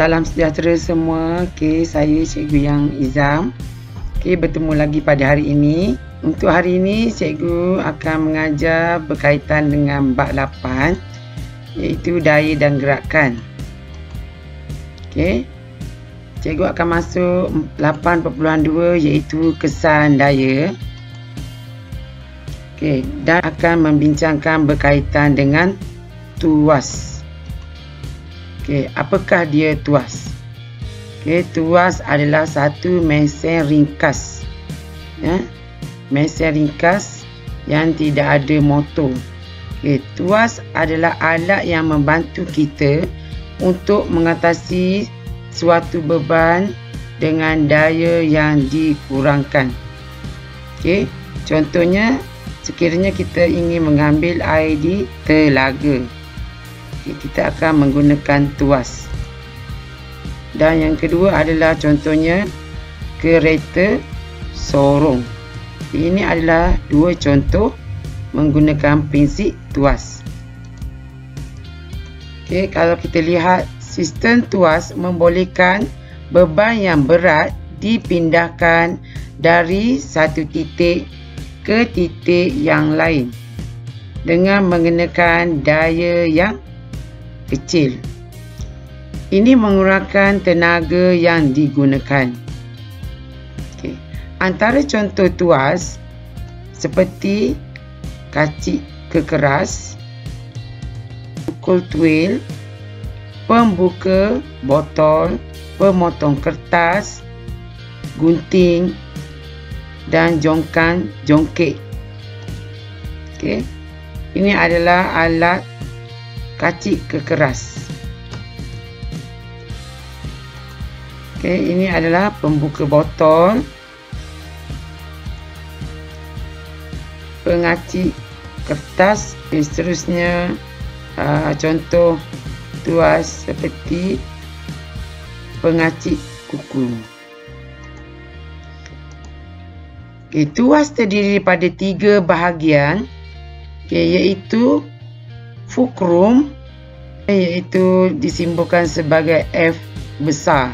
Salam sejahtera semua. Saya Cikgu Yang Izam. Bertemu lagi pada hari ini. Untuk hari ini cikgu akan mengajar berkaitan dengan bab 8, iaitu daya dan gerakan. Cikgu akan masuk 8.2, iaitu kesan daya. Dan akan membincangkan berkaitan dengan tuas. Apakah dia tuas? Tuas adalah satu mesin ringkas. Mesin ringkas yang tidak ada motor. Tuas adalah alat yang membantu kita untuk mengatasi suatu beban dengan daya yang dikurangkan. Contohnya, sekiranya kita ingin mengambil air di telaga, kita akan menggunakan tuas. Dan yang kedua adalah contohnya kereta sorong. Ini adalah dua contoh menggunakan prinsip tuas. Kalau kita lihat, sistem tuas membolehkan beban yang berat dipindahkan dari satu titik ke titik yang lain dengan menggunakan daya yang kecil. Ini mengurangkan tenaga yang digunakan. Antara contoh tuas seperti kacik kekeras, pukul tuil, pembuka botol, pemotong kertas, gunting dan jongkek. Ini adalah alat kacik kekeras. Ini adalah pembuka botol, pengacik kertas. Seterusnya contoh tuas seperti pengacik kuku. Tuas terdiri daripada 3 bahagian, iaitu fulcrum, iaitu disimbolkan sebagai F besar.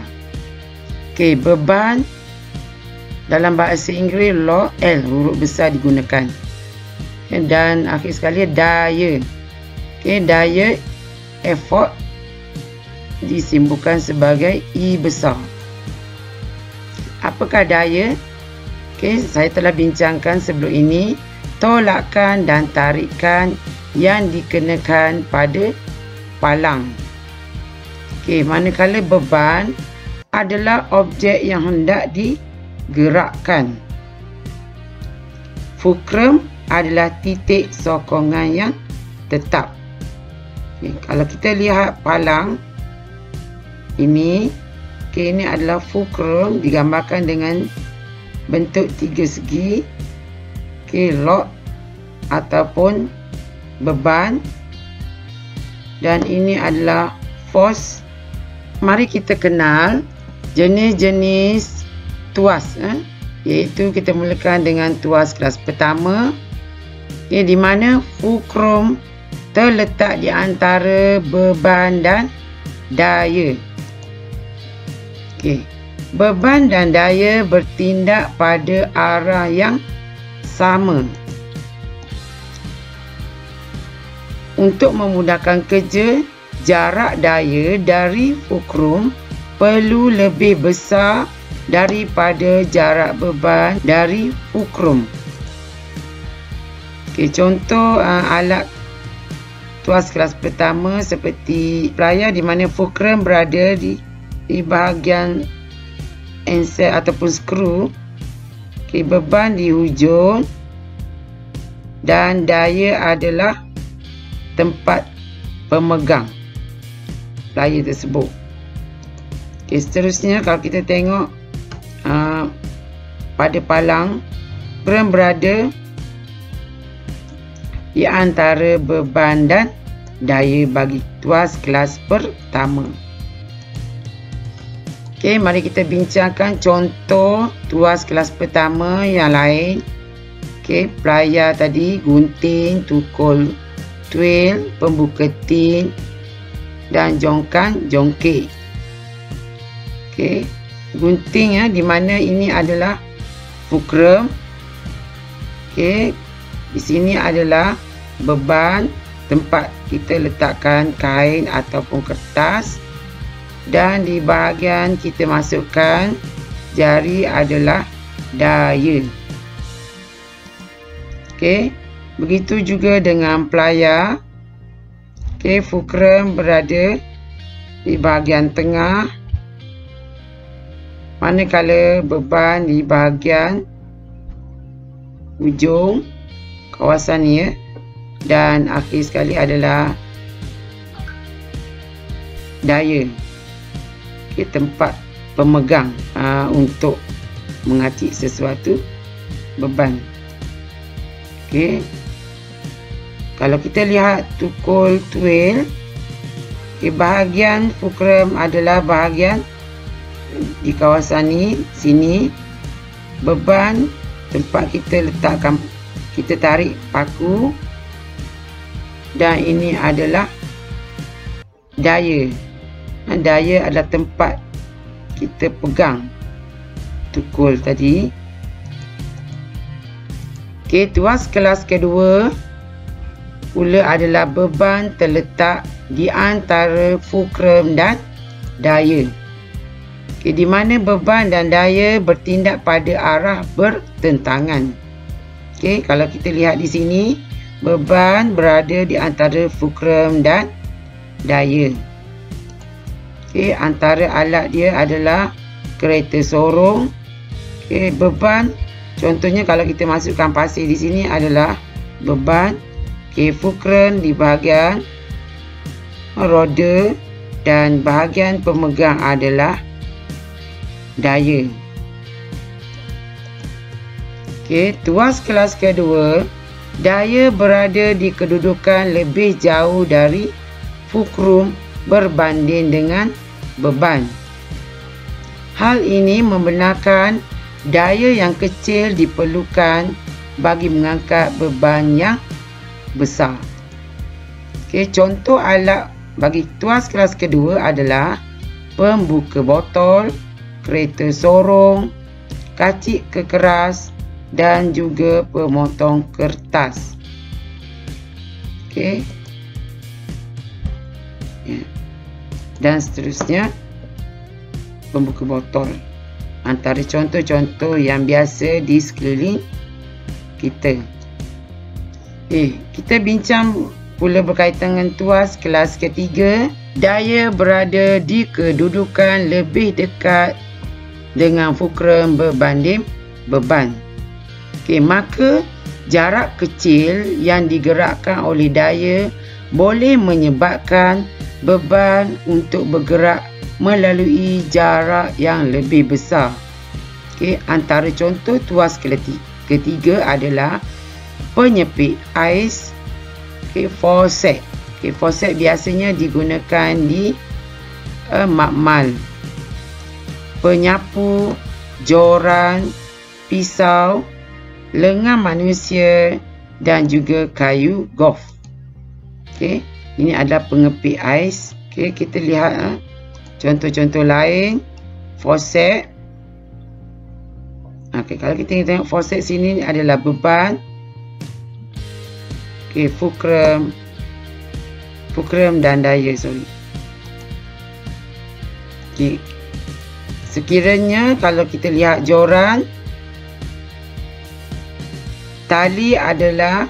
Beban dalam bahasa Inggeris log L, huruf besar digunakan. Dan akhir sekali daya. Daya effort disimbolkan sebagai E besar. Apakah daya? Saya telah bincangkan sebelum ini. Tolakan dan tarikan yang dikenakan pada palang. Manakala beban adalah objek yang hendak digerakkan. Fulcrum adalah titik sokongan yang tetap. Kalau kita lihat palang ini, ini adalah fulcrum, digambarkan dengan bentuk 3 segi. Log ataupun beban, dan ini adalah force. Mari kita kenal jenis-jenis tuas, iaitu kita mulakan dengan tuas kelas pertama, di mana fulcrum terletak di antara beban dan daya. Beban dan daya bertindak pada arah yang sama. Untuk memudahkan kerja, jarak daya dari fulcrum perlu lebih besar daripada jarak beban dari fulcrum. Contoh alat tuas kelas pertama seperti plier, di mana fulcrum berada di bahagian engsel ataupun skru. Beban di hujung dan daya adalah tempat pemegang plier tersebut. Seterusnya, kalau kita tengok pada palang, fulcrum berada di antara beban dan daya bagi tuas kelas pertama. Mari kita bincangkan contoh tuas kelas pertama yang lain. Plier tadi, gunting, tukul tuil, pembuka tin dan jongkek. Okey, gunting di mana ini adalah fulcrum. Okey, di sini adalah beban, tempat kita letakkan kain ataupun kertas, dan di bahagian kita masukkan jari adalah daya. Okey, begitu juga dengan pelayar. Okey, fulcrum berada di bahagian tengah, manakala beban di bahagian ujung kawasan ni, dan akhir sekali adalah daya. Okey, tempat pemegang untuk mengacik sesuatu beban. Okey, kalau kita lihat tukul tuil, bahagian fulcrum adalah bahagian di kawasan sini. Beban tempat kita letakkan, kita tarik paku, dan ini adalah daya. Daya adalah tempat kita pegang tukul tadi. Okey, tuas kelas kedua pula adalah beban terletak di antara fulcrum dan daya. Okey, di mana beban dan daya bertindak pada arah bertentangan. Okey, kalau kita lihat di sini, beban berada di antara fulcrum dan daya. Okey, antara alat dia adalah kereta sorong. Okey, beban contohnya kalau kita masukkan pasir di sini adalah beban. Okey, fulcrum di bahagian roda dan bahagian pemegang adalah daya. Okey, tuas kelas kedua, daya berada di kedudukan lebih jauh dari fulcrum berbanding dengan beban. Hal ini membenarkan daya yang kecil diperlukan bagi mengangkat beban yang besar. Okey, contoh alat bagi tuas kelas kedua adalah pembuka botol, kereta sorong, kacik kekeras, dan juga pemotong kertas. Okey, dan seterusnya. Pembuka botol antara contoh-contoh yang biasa di sekeliling kita. Kita bincang pula berkaitan dengan tuas kelas ketiga. Daya berada di kedudukan lebih dekat dengan fulcrum berbanding beban. Okey, maka jarak kecil yang digerakkan oleh daya boleh menyebabkan beban untuk bergerak melalui jarak yang lebih besar. Okey, antara contoh tuas ketiga adalah penyepit ais, forcek. Forcek biasanya digunakan di makmal. Penyapu, joran, pisau, lengan manusia, dan juga kayu golf. Okey, ini adalah pengepit ais. Okey, kita lihat contoh-contoh lain. Forcek. Okey, kalau kita tengok forcek sini adalah beban. Okey, fulcrum dan daya, Okey, sekiranya kalau kita lihat joran, tali adalah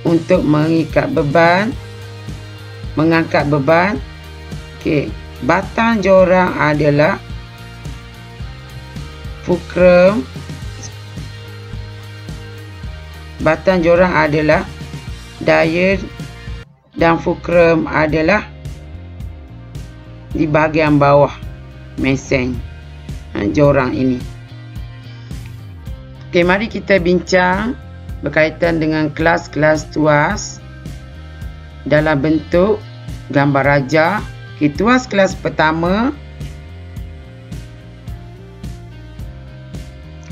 untuk mengikat beban, mengangkat beban. Okey, batang joran adalah fulcrum. Batang joran adalah daya, dan fulcrum adalah di bahagian bawah mesin joran ini. Okey, mari kita bincang berkaitan dengan kelas-kelas tuas dalam bentuk gambar rajah. Okey, tuas kelas pertama,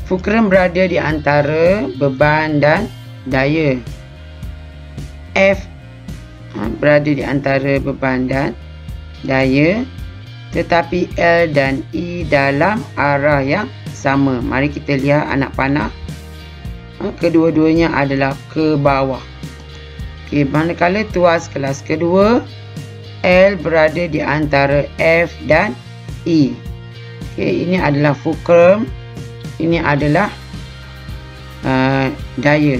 fulcrum berada di antara beban dan daya. F berada di antara beban dan daya. tetapi L dan E dalam arah yang sama. Mari kita lihat anak panah. Kedua-duanya adalah ke bawah. Okey, manakala tuas kelas kedua, L berada di antara F dan E. Okey, ini adalah fulcrum. Ini adalah daya.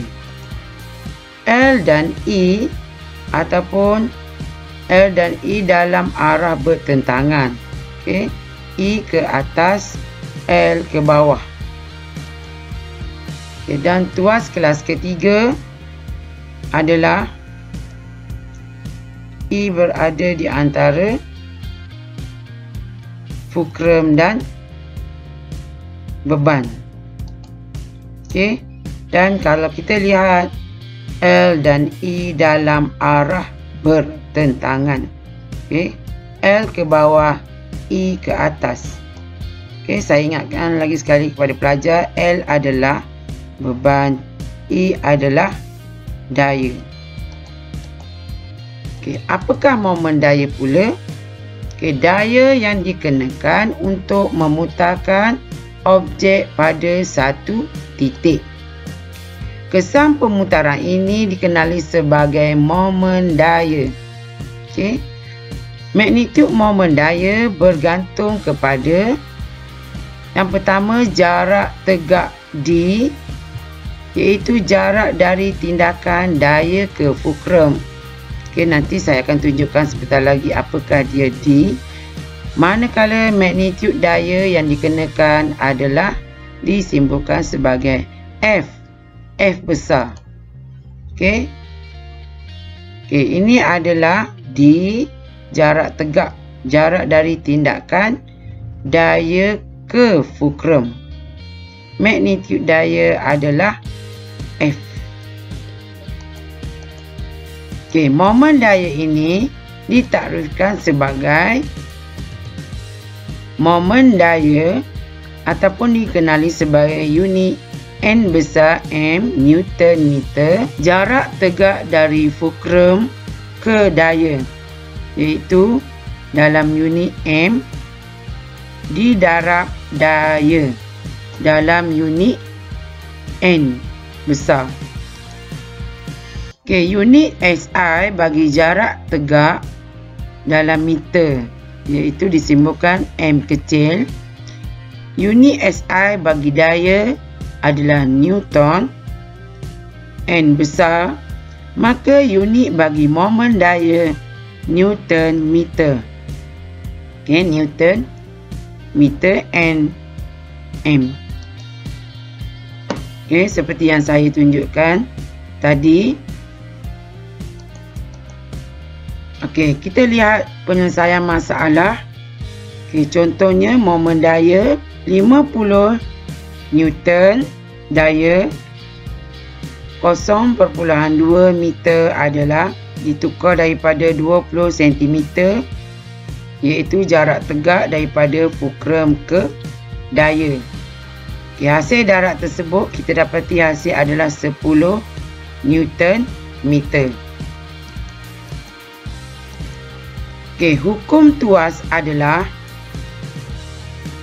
L dan E ataupun L dan E dalam arah bertentangan. Okey, E ke atas, L ke bawah. Okay, dan tuas kelas ketiga adalah E berada di antara fulcrum dan beban. Okey, dan kalau kita lihat L dan E dalam arah bertentangan. Okey, L ke bawah, E ke atas. Okey, saya ingatkan lagi sekali kepada pelajar, L adalah beban, E adalah daya. Okey, apakah momen daya pula? Okey, daya yang dikenakan untuk memutarkan objek pada satu titik. Kesan pemutaran ini dikenali sebagai momen daya. Okey, magnitud momen daya bergantung kepada yang pertama, jarak tegak D, iaitu jarak dari tindakan daya ke fulcrum. Okey, nanti saya akan tunjukkan sebentar lagi apakah dia D. Manakala magnitud daya yang dikenakan adalah disimbolkan sebagai F. F besar. Okey. Okey, ini adalah D, jarak tegak, jarak dari tindakan daya ke fulcrum. Magnitud daya adalah F. Okey, momen daya ini ditakrifkan sebagai momen daya ataupun dikenali sebagai unit N besar M Newton meter, jarak tegak dari fulcrum ke daya, iaitu dalam unit M didarab daya dalam unit N besar. Okey, unit SI bagi jarak tegak dalam meter, iaitu disimbolkan M kecil. Unit SI bagi daya adalah Newton, N besar, maka unit bagi momen daya Newton meter. Okey, Newton meter N M. Okey, seperti yang saya tunjukkan tadi. Okey, kita lihat penyelesaian masalah. Okey, contohnya momen daya 50 Newton, daya 0.2 meter adalah ditukar daripada 20 cm, iaitu jarak tegak daripada fulcrum ke daya. Okay, hasil darat tersebut kita dapati hasil adalah 10 Newton meter. Okay, hukum tuas adalah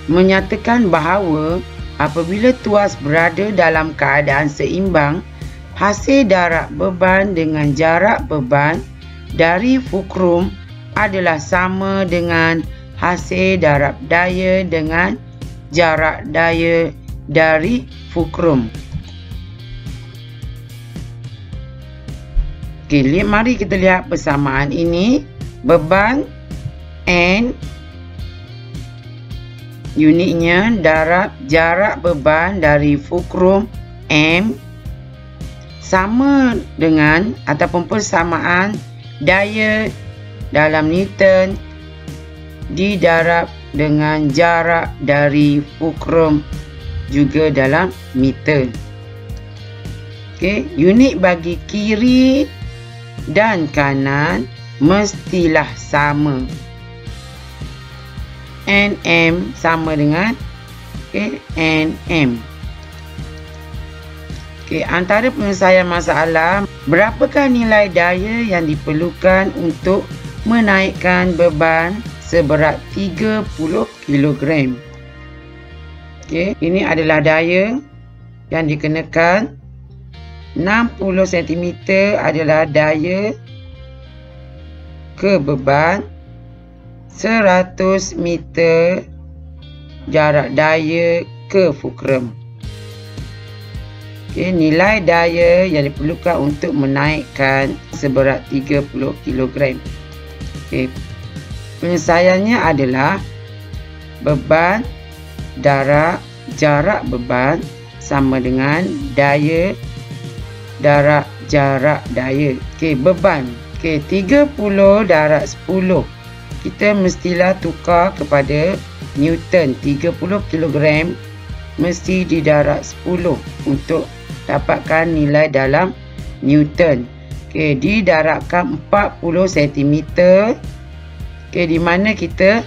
menyatakan bahawa apabila tuas berada dalam keadaan seimbang, hasil darat beban dengan jarak beban dari fulcrum adalah sama dengan hasil darat daya dengan jarak daya dari fulcrum. Okey, mari kita lihat persamaan ini. Beban N, unitnya darab jarak beban dari fulcrum M, sama dengan ataupun persamaan daya dalam Newton didarab dengan jarak dari fulcrum juga dalam meter. Okey, unit bagi kiri dan kanan mestilah sama. NM sama dengan NM. Okey, antara penyelesaian masalah, berapakah nilai daya yang diperlukan untuk menaikkan beban seberat 30 kg. Okey, ini adalah daya yang dikenakan. 60 cm adalah daya ke beban. 100 meter jarak daya ke fulcrum. Okey, nilai daya yang diperlukan untuk menaikkan seberat 30 kg. Okey, penyelesaiannya adalah beban darab jarak beban sama dengan daya darab jarak daya. Okey, beban. Okey, 30 darab 10. Kita mestilah tukar kepada Newton. 30 kg mesti didarab 10 untuk dapatkan nilai dalam Newton. Okey, didarabkan 40 cm. Okey, di mana kita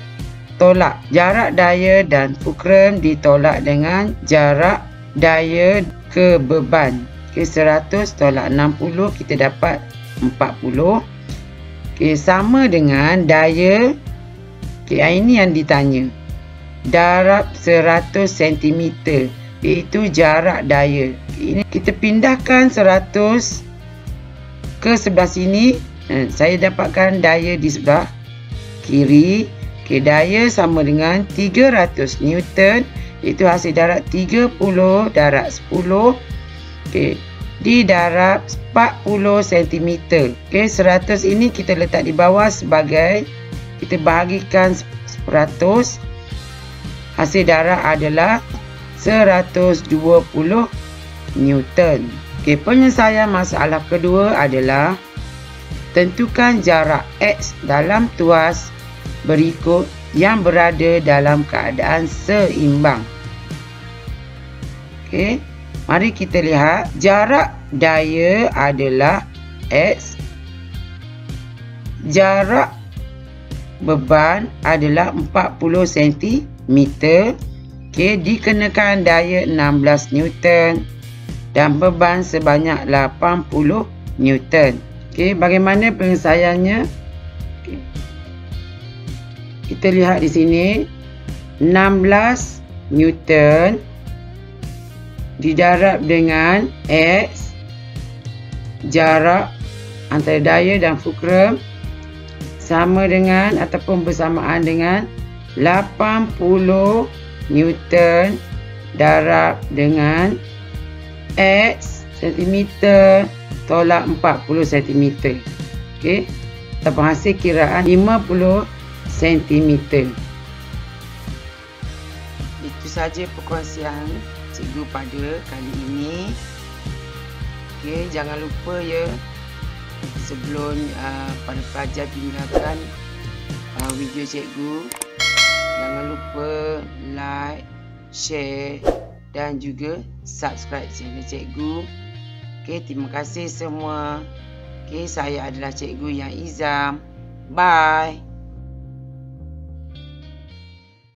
tolak jarak daya dan fulcrum ditolak dengan jarak daya ke beban. Okey, 100 tolak 60 kita dapat 40. Okey, sama dengan daya. Okey, ini yang ditanya. Darab 100 cm iaitu jarak daya. Ini kita pindahkan 100 ke sebelah sini. Saya dapatkan daya di sebelah kiri. Okey, daya sama dengan 300 Newton iaitu hasil darab 30 darab 10. Okey, didarab 40 cm. Okey, 100 ini kita letak di bawah sebagai kita bahagikan 100. Hasil darab adalah 120 Newton. Okey, penyelesaian masalah kedua adalah tentukan jarak X dalam tuas berikut yang berada dalam keadaan seimbang. Okey, mari kita lihat. Jarak daya adalah X. Jarak beban adalah 40 cm. Okey, dikenakan daya 16 Newton dan beban sebanyak 80 Newton. Okey, bagaimana penyelesaiannya? Okay. Kita lihat di sini 16 Newton didarab dengan X, jarak antara daya dan fulcrum sama dengan ataupun bersamaan dengan 80 Newton darab dengan X cm tolak 40 cm. Okey, ataupun hasil kiraan 50 cm. Itu saja perkongsian cikgu pada kali ini. Okey, jangan lupa ya, sebelum para pelajar tinggalkan video cikgu, jangan lupa like, share dan juga subscribe channel cikgu. Okey, terima kasih semua. Okey, saya adalah Cikgu Yang Izam. Bye.